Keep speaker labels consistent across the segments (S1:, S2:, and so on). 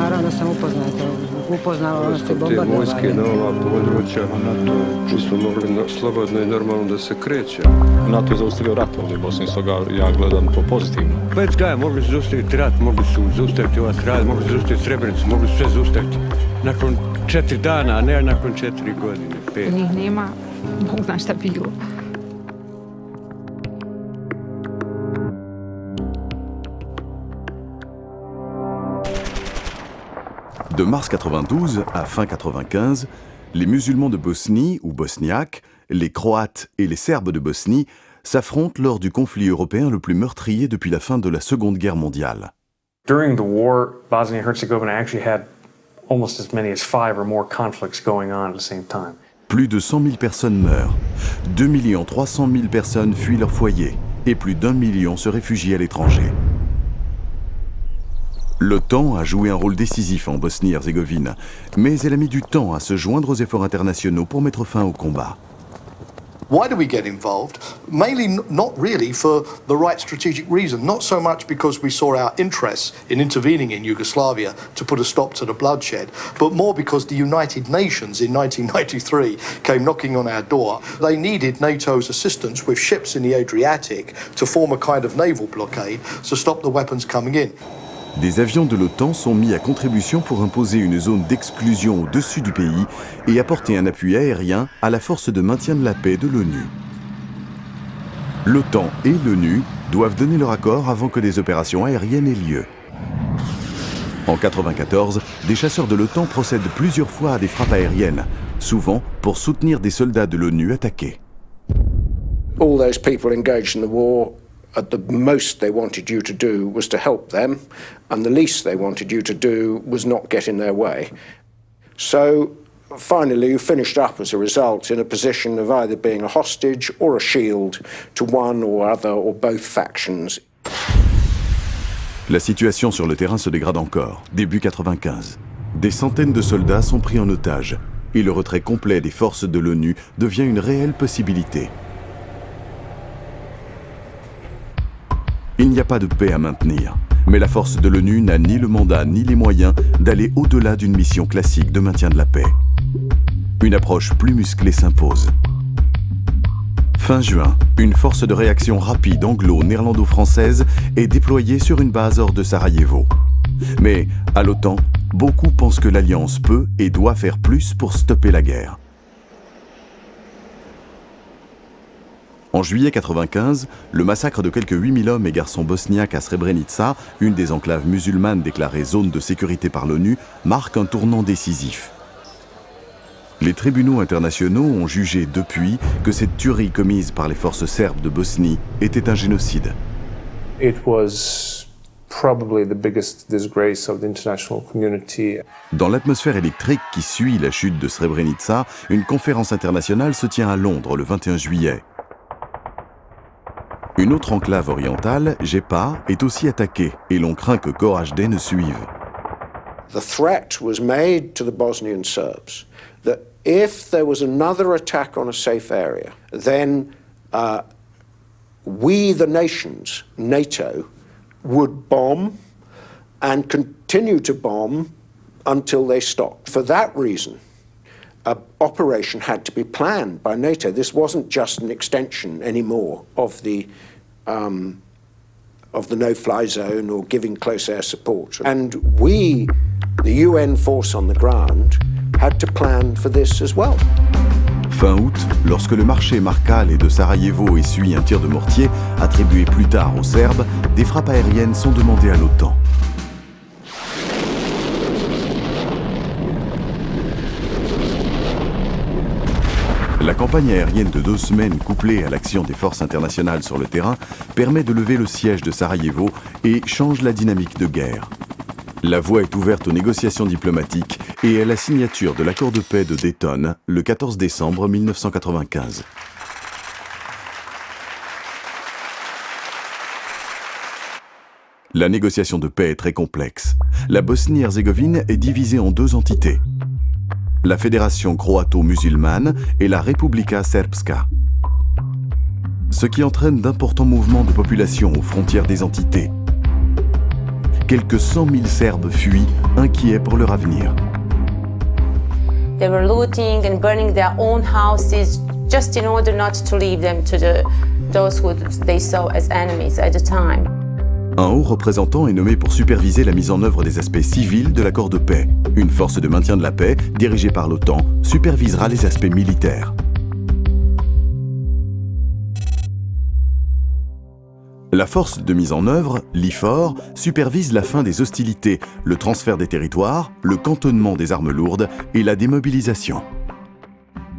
S1: naravno sam upoznala se bombardovanje.
S2: Te vojske na ova područja, mi smo mogli slobodno i normalno da se kreće.
S3: NATO je zaustavio rat ovdje u Bosni, stoga ja gledam to pozitivno.
S2: Već ga je, mogli su zaustaviti rat, mogli su zaustaviti ovaj kraj, mogli su zaustaviti Srebrenicu, mogli su sve zaustaviti. Nakon 4 dana, a ne nakon 4 godine, 5.
S4: Njih nema, Bog zna šta bilo.
S5: De mars 92 à fin 95, les musulmans de Bosnie, ou bosniaques, les Croates et les Serbes de Bosnie s'affrontent lors du conflit européen le plus meurtrier depuis la fin de la Seconde Guerre mondiale.
S6: During the war, Bosnie Herzégovine actually had almost as many as 5 or more conflicts going on at the same time.
S5: Plus de 100 000 personnes meurent, 2 300 000 personnes fuient leur foyer et plus d'1 million se réfugient à l'étranger. L'OTAN a joué un rôle décisif en Bosnie-Herzégovine, mais elle a mis du temps à se joindre aux efforts internationaux pour mettre fin au combat.
S7: Why do we get involved? Mainly not really for the right strategic reason, not so much because we saw our interests in intervening in Yugoslavia to put a stop to the bloodshed, but more because the United Nations in 1993 came knocking on our door. They needed NATO's assistance with ships in the Adriatic to form a kind of naval blockade to stop the weapons coming in.
S5: Des avions de l'OTAN sont mis à contribution pour imposer une zone d'exclusion au-dessus du pays et apporter un appui aérien à la force de maintien de la paix de l'ONU. L'OTAN et l'ONU doivent donner leur accord avant que des opérations aériennes aient lieu. En 1994, des chasseurs de l'OTAN procèdent plusieurs fois à des frappes aériennes, souvent pour soutenir des soldats de l'ONU attaqués.
S8: All those people engaged in the war, at the most they wanted you to do was to help them, and the least they wanted you to do was not get in their way. So finally you finished up as a result in a position of either being a hostage or a shield to one or other or both factions.
S5: La situation sur le terrain se dégrade encore, début 1995. Des centaines de soldats sont pris en otage et le retrait complet des forces de l'ONU devient une réelle possibilité. Il n'y a pas de paix à maintenir, mais la force de l'ONU n'a ni le mandat ni les moyens d'aller au-delà d'une mission classique de maintien de la paix. Une approche plus musclée s'impose. Fin juin, une force de réaction rapide anglo-néerlando-française est déployée sur une base hors de Sarajevo. Mais à l'OTAN, beaucoup pensent que l'Alliance peut et doit faire plus pour stopper la guerre. En juillet 1995, le massacre de quelques 8000 hommes et garçons bosniaques à Srebrenica, une des enclaves musulmanes déclarées zone de sécurité par l'ONU, marque un tournant décisif. Les tribunaux internationaux ont jugé depuis que cette tuerie commise par les forces serbes de Bosnie était un génocide.
S6: It was probably the biggest disgrace of the international community.
S5: Dans l'atmosphère électrique qui suit la chute de Srebrenica, une conférence internationale se tient à Londres le 21 juillet. Une autre enclave orientale, Jepa, est aussi attaquée et l'on craint que Goražde ne suive.
S8: The threat was made to the Bosnian Serbs that if there was another attack on a safe area, then we, the nations, NATO, would bomb and continue to bomb until they stopped. For that reason, an operation had to be planned by NATO. This wasn't just an extension anymore of the no-fly zone or giving close air support. And we, the UN force on the ground, had to plan for this as well.
S5: Fin août, lorsque le marché Markale de Sarajevo essuie un tir de mortier attribué plus tard aux Serbes, des frappes aériennes sont demandées à l'OTAN. La campagne aérienne de 2 semaines couplée à l'action des forces internationales sur le terrain permet de lever le siège de Sarajevo et change la dynamique de guerre. La voie est ouverte aux négociations diplomatiques et à la signature de l'accord de paix de Dayton le 14 décembre 1995. La négociation de paix est très complexe. La Bosnie-Herzégovine est divisée en 2 entités. La Fédération croato-musulmane et la Republika Srpska. Ce qui entraîne d'importants mouvements de population aux frontières des entités. quelques 100 000 Serbes fuient, inquiets pour leur avenir.
S9: They were looting and burning their own houses just in order not to leave them to those who they saw as enemies at the time.
S5: Un haut représentant est nommé pour superviser la mise en œuvre des aspects civils de l'accord de paix. Une force de maintien de la paix, dirigée par l'OTAN, supervisera les aspects militaires. La force de mise en œuvre, l'IFOR, supervise la fin des hostilités, le transfert des territoires, le cantonnement des armes lourdes et la démobilisation.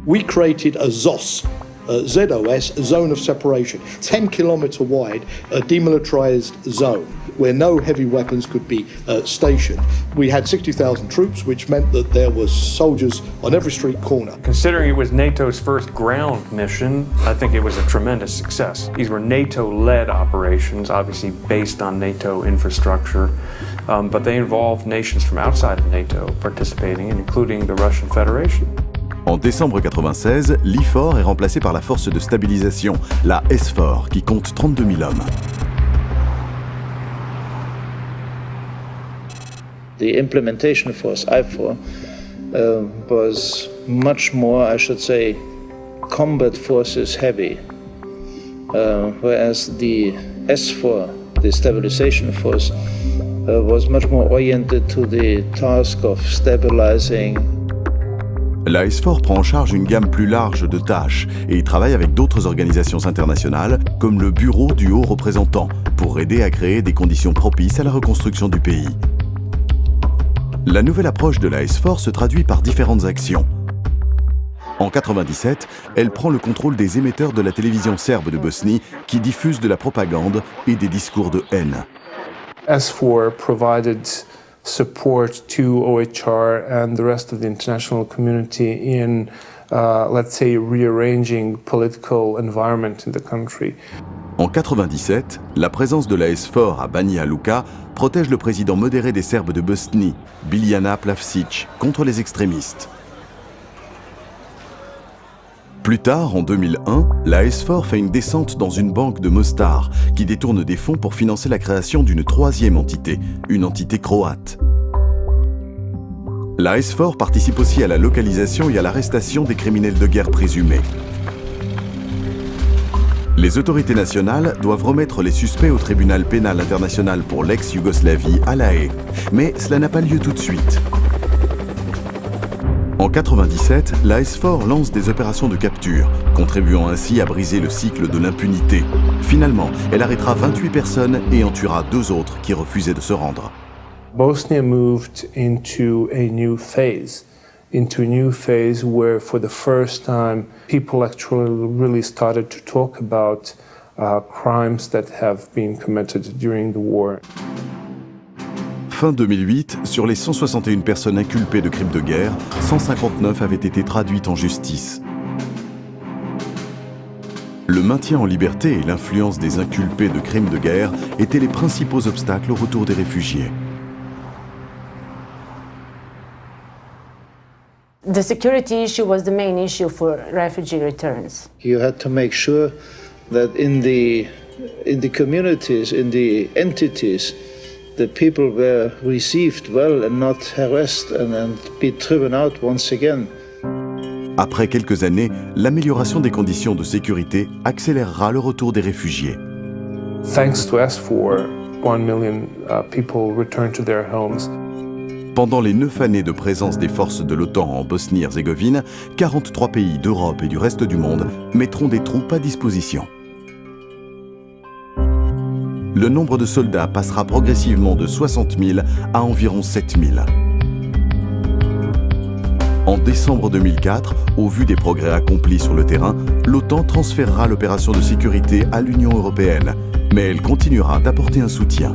S7: We created a ZOS, ZOS, Zone of Separation, 10 kilometre wide, a demilitarized zone where no heavy weapons could be stationed. We had 60,000 troops, which meant that there was soldiers on every street corner.
S6: Considering it was NATO's first ground mission, I think it was a tremendous success. These were NATO-led operations, obviously based on NATO infrastructure, but they involved nations from outside of NATO participating, including the Russian Federation.
S5: En décembre 1996, l'IFOR est remplacé par la force de stabilisation, la SFOR, qui compte 32 000 hommes.
S10: The implementation force, IFOR, was much more, I should say, combat forces heavy, whereas the SFOR, the stabilization force, was much more oriented to the task of stabilizing.
S5: La SFOR prend en charge une gamme plus large de tâches et y travaille avec d'autres organisations internationales, comme le Bureau du Haut Représentant, pour aider à créer des conditions propices à la reconstruction du pays. La nouvelle approche de la SFOR se traduit par différentes actions. En 1997, elle prend le contrôle des émetteurs de la télévision serbe de Bosnie qui diffusent de la propagande et des discours de haine.
S11: S4 provided support to OHR and the rest of the international community in, let's say, rearranging political environment in the country.
S5: En 1997, la présence de la SFOR à Banja Luka protège le président modéré des Serbes de Bosnie, Biljana Plavšić, contre les extrémistes. Plus tard, en 2001, la SFOR fait une descente dans une banque de Mostar qui détourne des fonds pour financer la création d'une troisième entité, une entité croate. La SFOR participe aussi à la localisation et à l'arrestation des criminels de guerre présumés. Les autorités nationales doivent remettre les suspects au tribunal pénal international pour l'ex-Yougoslavie à La Haye, mais cela n'a pas lieu tout de suite. En 1997, la SFOR lance des opérations de capture, contribuant ainsi à briser le cycle de l'impunité. Finalement, elle arrêtera 28 personnes et en tuera 2 autres qui refusaient de se rendre.
S11: Bosnia moved into a new phase where for the first time people actually really started to talk about crimes that have been committed during the war.
S5: Fin 2008, sur les 161 personnes inculpées de crimes de guerre, 159 avaient été traduites en justice. Le maintien en liberté et l'influence des inculpés de crimes de guerre étaient les principaux obstacles au retour des réfugiés.
S9: The security issue was the main issue for refugee returns.
S10: You had to make sure that in the communities, in the entities, the people were received well and not harassed and be driven out once again.
S5: Après quelques années, l'amélioration des conditions de sécurité accélérera le retour des réfugiés.
S11: Thanks to S4, 1 million people returned to their homes.
S5: Pendant les 9 années de présence des forces de l'OTAN en Bosnie Herzégovine, 43 pays d'Europe et du reste du monde mettront des troupes à disposition. Le nombre de soldats passera progressivement de 60 000 à environ 7 000. En décembre 2004, au vu des progrès accomplis sur le terrain, l'OTAN transférera l'opération de sécurité à l'Union européenne, mais elle continuera d'apporter un soutien.